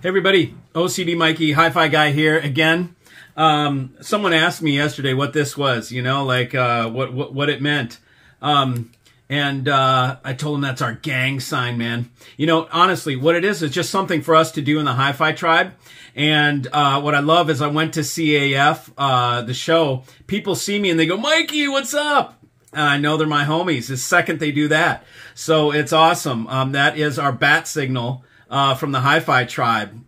Hey everybody, OCD Mikey, Hi-Fi Guy here again. Someone asked me yesterday what this was, you know, like what it meant. I told them that's our gang sign, man. You know, honestly, what it is just something for us to do in the Hi-Fi tribe. And what I love is I went to CAF, the show. People see me and they go, Mikey, what's up? And I know they're my homies the second they do that. So it's awesome. That is our bat signal from the Hi-Fi tribe.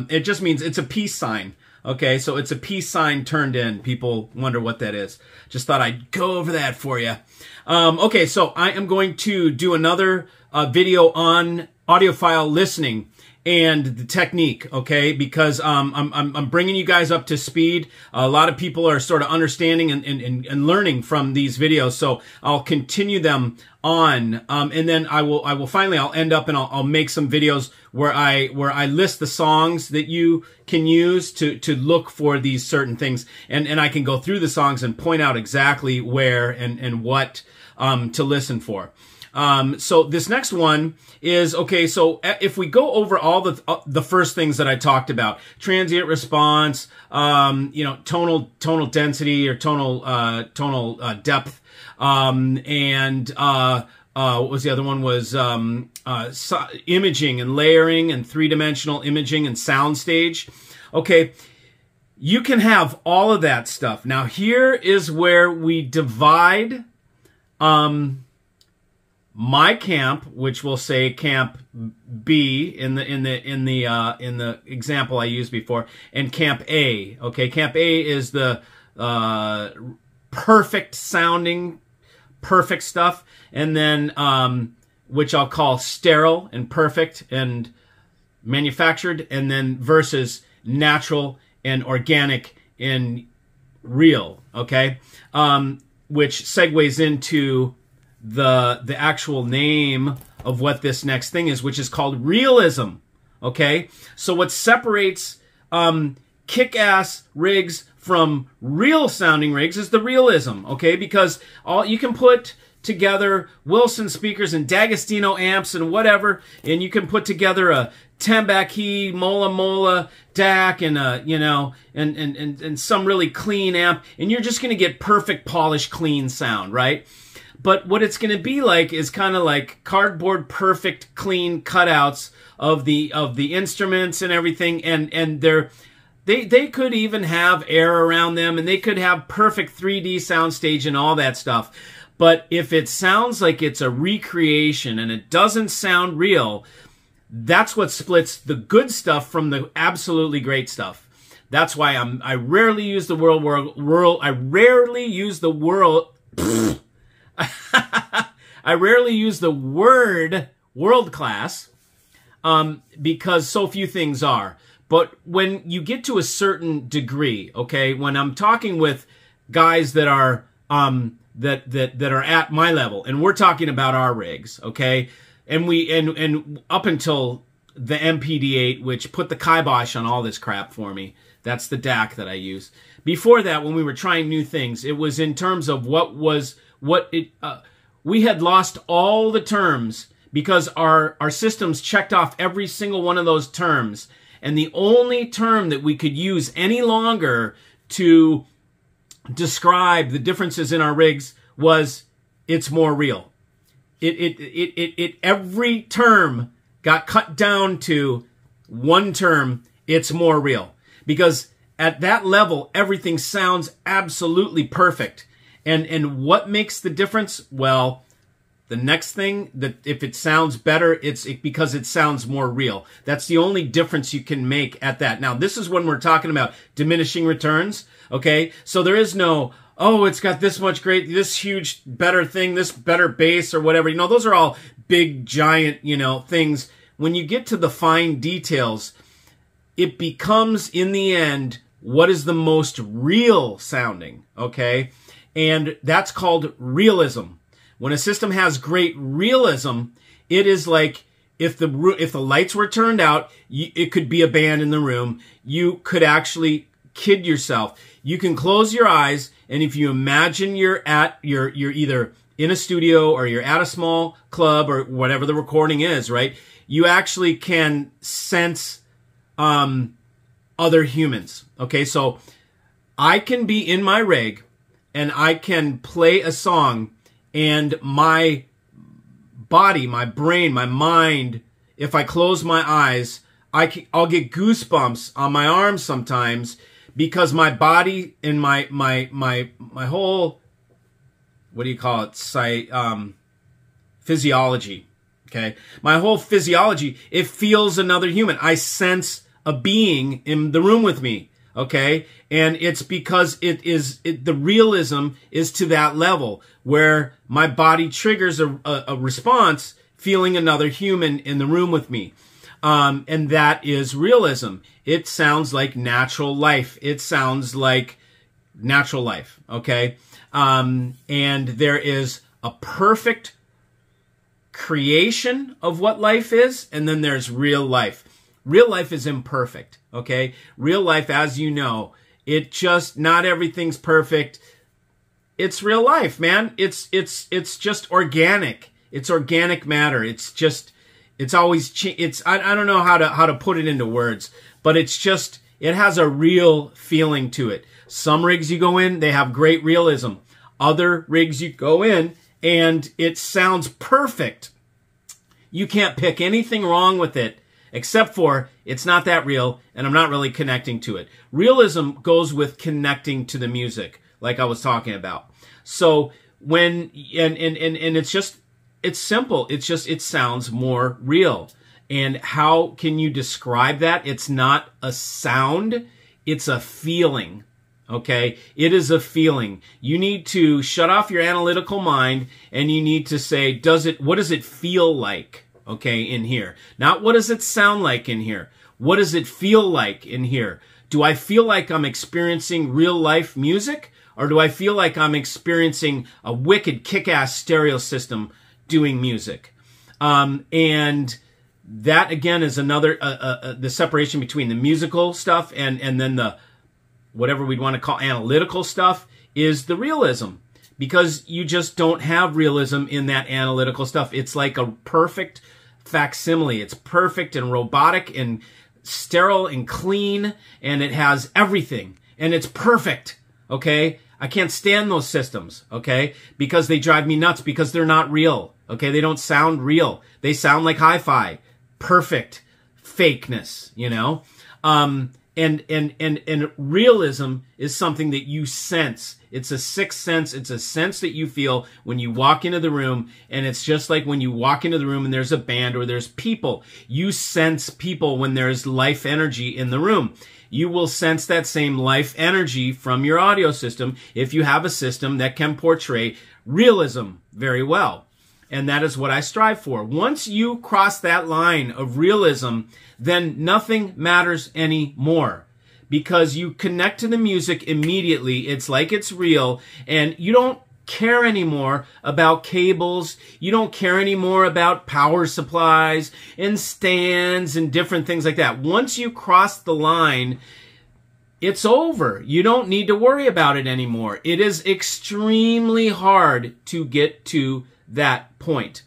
It just means it's a peace sign. Okay, so it's a peace sign turned in. People wonder what that is. Just thought I'd go over that for you. Okay, so I am going to do another video on audiophile listening and the technique, okay? Because I'm bringing you guys up to speed. A lot of people are sort of understanding and learning from these videos, so I'll continue them on, and then I'll finally end up and I'll make some videos where I list the songs that you can use to look for these certain things, and I can go through the songs and point out exactly where and what to listen for. So this next one is, okay, so if we go over all the first things that I talked about, transient response, you know, tonal density or tonal depth, and what was the other one was imaging and layering and three-dimensional imaging and soundstage. Okay, you can have all of that stuff. Now here is where we divide my camp, which we'll say camp B in the example I used before, and camp A. Okay, camp A is the perfect sounding, perfect stuff, and then which I'll call sterile and perfect and manufactured, and then versus natural and organic and real. Okay, which segues into the actual name of what this next thing is, which is called realism. Okay, so what separates kick-ass rigs from real sounding rigs is the realism. Okay, because all you can put together Wilson speakers and D'Agostino amps and whatever, and you can put together a Tambaqui Mola DAC and you know, and some really clean amp, and you're just going to get perfect polished clean sound, right? But what it's going to be like is kind of like cardboard perfect clean cutouts of the instruments and everything, and they could even have air around them, and they could have perfect 3D soundstage and all that stuff. But if it sounds like it's a recreation and it doesn't sound real, that's what splits the good stuff from the absolutely great stuff. That's why I rarely use the I rarely use the word world class because so few things are. But when you get to a certain degree, okay, when I'm talking with guys that are that are at my level, and we're talking about our rigs, okay, and up until the MPD8, which put the kibosh on all this crap for me. That's the DAC that I use. Before that, when we were trying new things, it was in terms of we had lost all the terms because our systems checked off every single one of those terms. And the only term that we could use any longer to describe the differences in our rigs was it's more real. Every term got cut down to one term, it's more real. Because at that level, everything sounds absolutely perfect. And what makes the difference? Well, the next thing, that if it sounds better, it's because it sounds more real. That's the only difference you can make at that. Now, this is when we're talking about diminishing returns, okay? So there is no, oh, it's got this much great, this huge, better thing, this better bass or whatever. You know, those are all big, giant, you know, things. When you get to the fine details, it becomes, in the end, what is the most real sounding, okay? And that's called realism. When a system has great realism, it is like if the lights were turned out, it could be a band in the room. You could actually kid yourself. You can close your eyes, and if you imagine you're either in a studio or you're at a small club or whatever the recording is, right? You actually can sense other humans. Okay, so I can be in my rig and I can play a song, and my body, my brain, my mind, if I close my eyes, I'll get goosebumps on my arms sometimes, because my body and my whole, what do you call it, physiology, okay? My whole physiology, it feels another human. I sense a being in the room with me, okay? And it's because the realism is to that level where my body triggers a response feeling another human in the room with me. And that is realism. It sounds like natural life. It sounds like natural life, okay? And there is a perfect creation of what life is, and then there's real life. Real life is imperfect, okay? Real life, as you know, it just, not everything's perfect. It's real life, man. It's just organic. It's organic matter. It's just, it's always, I don't know how to put it into words, but it's just, it has a real feeling to it. Some rigs you go in, they have great realism. Other rigs you go in, and it sounds perfect. You can't pick anything wrong with it, except for it's not that real, and I'm not really connecting to it. Realism goes with connecting to the music, like I was talking about. So when, and it's just, it's simple. It's just, it sounds more real. And how can you describe that? It's not a sound, it's a feeling. Okay? It is a feeling. You need to shut off your analytical mind, and you need to say, what does it feel like? Okay, in here. Not what does it sound like in here? What does it feel like in here? Do I feel like I'm experiencing real life music? Or do I feel like I'm experiencing a wicked kick-ass stereo system doing music? And that, again, is another, the separation between the musical stuff and then the, whatever we'd want to call analytical stuff, is the realism. Because you just don't have realism in that analytical stuff. It's like a perfect facsimile. It's perfect and robotic and sterile and clean, and it has everything. And it's perfect, okay? I can't stand those systems, okay? Because they drive me nuts, because they're not real, okay? They don't sound real. They sound like hi-fi. Perfect fakeness, you know? And realism is something that you sense. It's a sixth sense. It's a sense that you feel when you walk into the room, and it's just like when you walk into the room and there's a band or there's people. You sense people when there's life energy in the room. You will sense that same life energy from your audio system if you have a system that can portray realism very well. And that is what I strive for. Once you cross that line of realism, then nothing matters anymore, because you connect to the music immediately. It's like it's real, and you don't care anymore about cables. You don't care anymore about power supplies and stands and different things like that. Once you cross the line, it's over. You don't need to worry about it anymore. It is extremely hard to get to that point.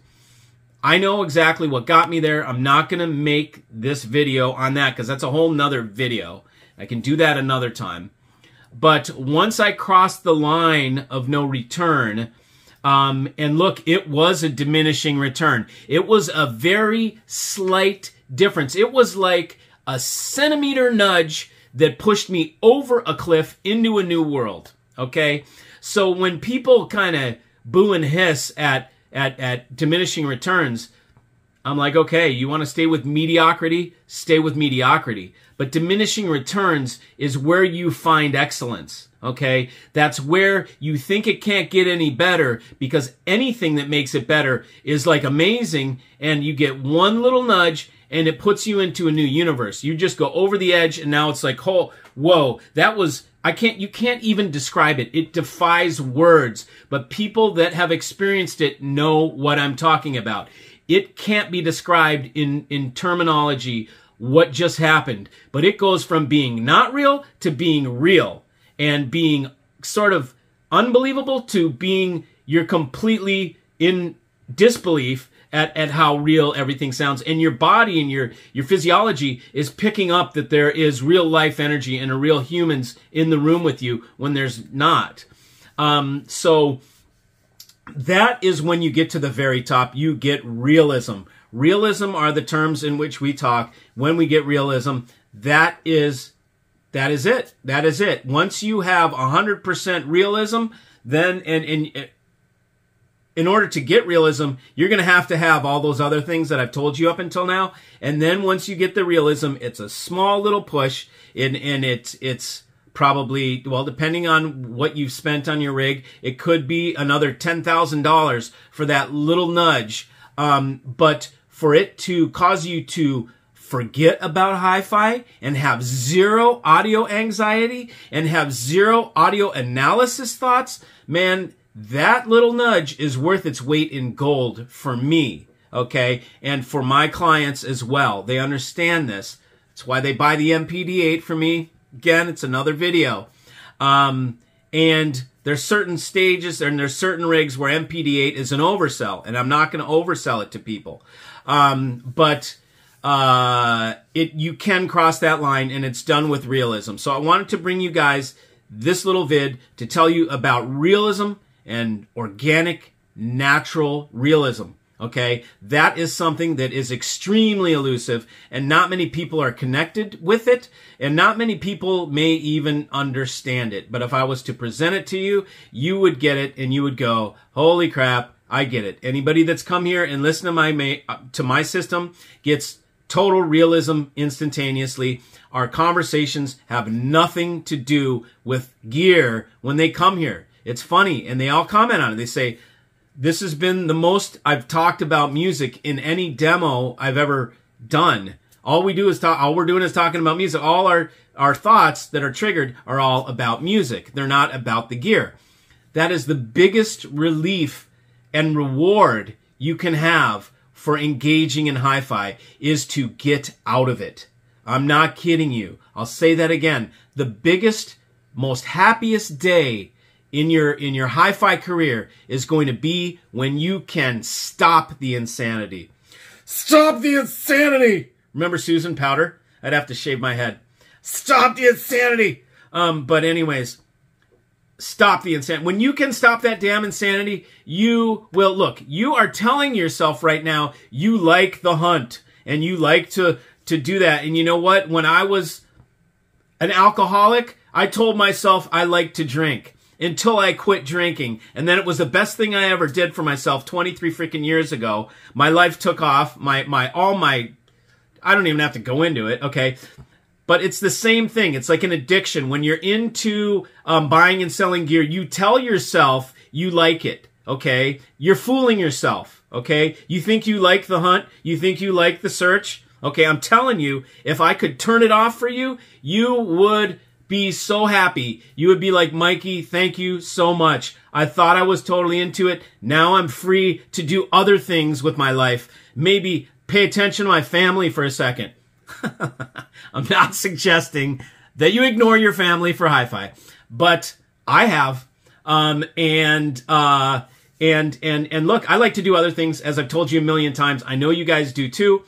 I know exactly what got me there. I'm not going to make this video on that, because that's a whole nother video. I can do that another time. But once I crossed the line of no return, and look, it was a diminishing return. It was a very slight difference. It was like a centimeter nudge that pushed me over a cliff into a new world. Okay? So when people kind of boo and hiss at diminishing returns, I'm like, okay, you want to stay with mediocrity? Stay with mediocrity. But diminishing returns is where you find excellence, okay? That's where you think it can't get any better, because anything that makes it better is like amazing, and you get one little nudge and it puts you into a new universe. You just go over the edge, and now it's like, oh, whoa, that was, you can't even describe it. It defies words, but people that have experienced it know what I'm talking about. It can't be described in terminology what just happened, but it goes from being not real to being real, and being sort of unbelievable to being you're completely in disbelief, at how real everything sounds. And your body and your physiology is picking up that there is real life energy and real humans in the room with you when there's not. So that is when you get to the very top, you get realism. Realism are the terms in which we talk. When we get realism, that is it. That is it. Once you have 100% realism, then, and in order to get realism, you're going to have all those other things that I've told you up until now. And then once you get the realism, it's a small little push, and it's probably, well, depending on what you've spent on your rig, it could be another $10,000 for that little nudge. But for it to cause you to forget about hi-fi and have zero audio anxiety and have zero audio analysis thoughts, man, that little nudge is worth its weight in gold for me, okay? And for my clients as well. They understand this. That's why they buy the MPD-8 from me. Again, it's another video. And there's certain stages and there's certain rigs where MPD-8 is an oversell, and I'm not going to oversell it to people. But you can cross that line, and it's done with realism. So I wanted to bring you guys this little vid to tell you about realism and organic, natural realism. Okay, that is something that is extremely elusive, and not many people are connected with it, and not many people may even understand it. But if I was to present it to you, you would get it, and you would go, holy crap, I get it. Anybody that's come here and listened to my system gets total realism instantaneously. Our conversations have nothing to do with gear when they come here. It's funny, and they all comment on it. They say, this has been the most I've talked about music in any demo I've ever done. All we're doing is talking about music. All our thoughts that are triggered are all about music. They're not about the gear. That is the biggest relief and reward you can have for engaging in hi-fi, is to get out of it. I'm not kidding you. I'll say that again. The biggest, most happiest day in your hi-fi career is going to be when you can stop the insanity. Stop the insanity! Remember Susan Powder? I'd have to shave my head. Stop the insanity! But anyways, stop the insanity. When you can stop that damn insanity, you will, look, you are telling yourself right now you like the hunt, and you like to do that. And you know what? When I was an alcoholic, I told myself I like to drink, until I quit drinking. And then it was the best thing I ever did for myself 23 freaking years ago. My life took off. I don't even have to go into it, okay? But it's the same thing. It's like an addiction. When you're into buying and selling gear, you tell yourself you like it, okay? You're fooling yourself, okay? You think you like the hunt. You think you like the search. Okay, I'm telling you, if I could turn it off for you, you would be so happy. You would be like, Mikey, thank you so much. I thought I was totally into it. Now I'm free to do other things with my life. Maybe pay attention to my family for a second. I'm not suggesting that you ignore your family for hi-fi, but I have. And look, I like to do other things, as I've told you a million times. I know you guys do too.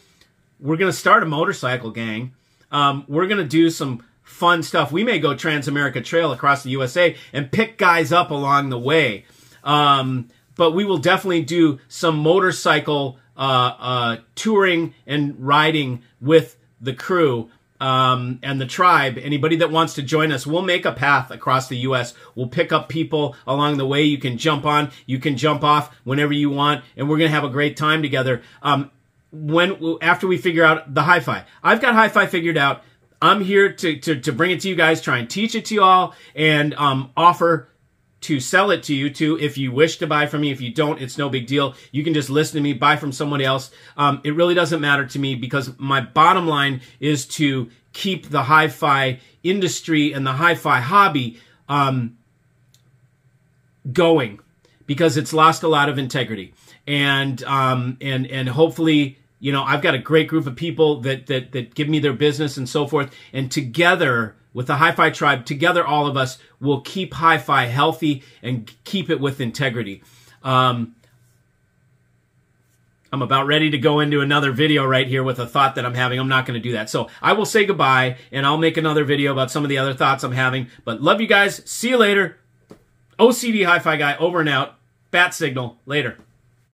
We're going to start a motorcycle gang. We're going to do some fun stuff. We may go Trans-America Trail across the USA and pick guys up along the way. But we will definitely do some motorcycle touring and riding with the crew and the tribe. Anybody that wants to join us, we'll make a path across the U.S. We'll pick up people along the way. You can jump on, you can jump off whenever you want, and we're going to have a great time together. After we figure out the hi-fi. I've got hi-fi figured out. I'm here to bring it to you guys, try and teach it to you all, and offer to sell it to you too if you wish to buy from me. If you don't, it's no big deal. You can just listen to me, buy from somebody else. It really doesn't matter to me, because my bottom line is to keep the hi-fi industry and the hi-fi hobby going, because it's lost a lot of integrity. And hopefully, you know, I've got a great group of people that give me their business and so forth. And together, with the Hi-Fi Tribe, together all of us will keep Hi-Fi healthy and keep it with integrity. I'm I'm about ready to go into another video right here with a thought that I'm having. I'm not going to do that. So I will say goodbye, and I'll make another video about some of the other thoughts I'm having. But love you guys. See you later. OCD Hi-Fi Guy over and out. Bat signal. Later.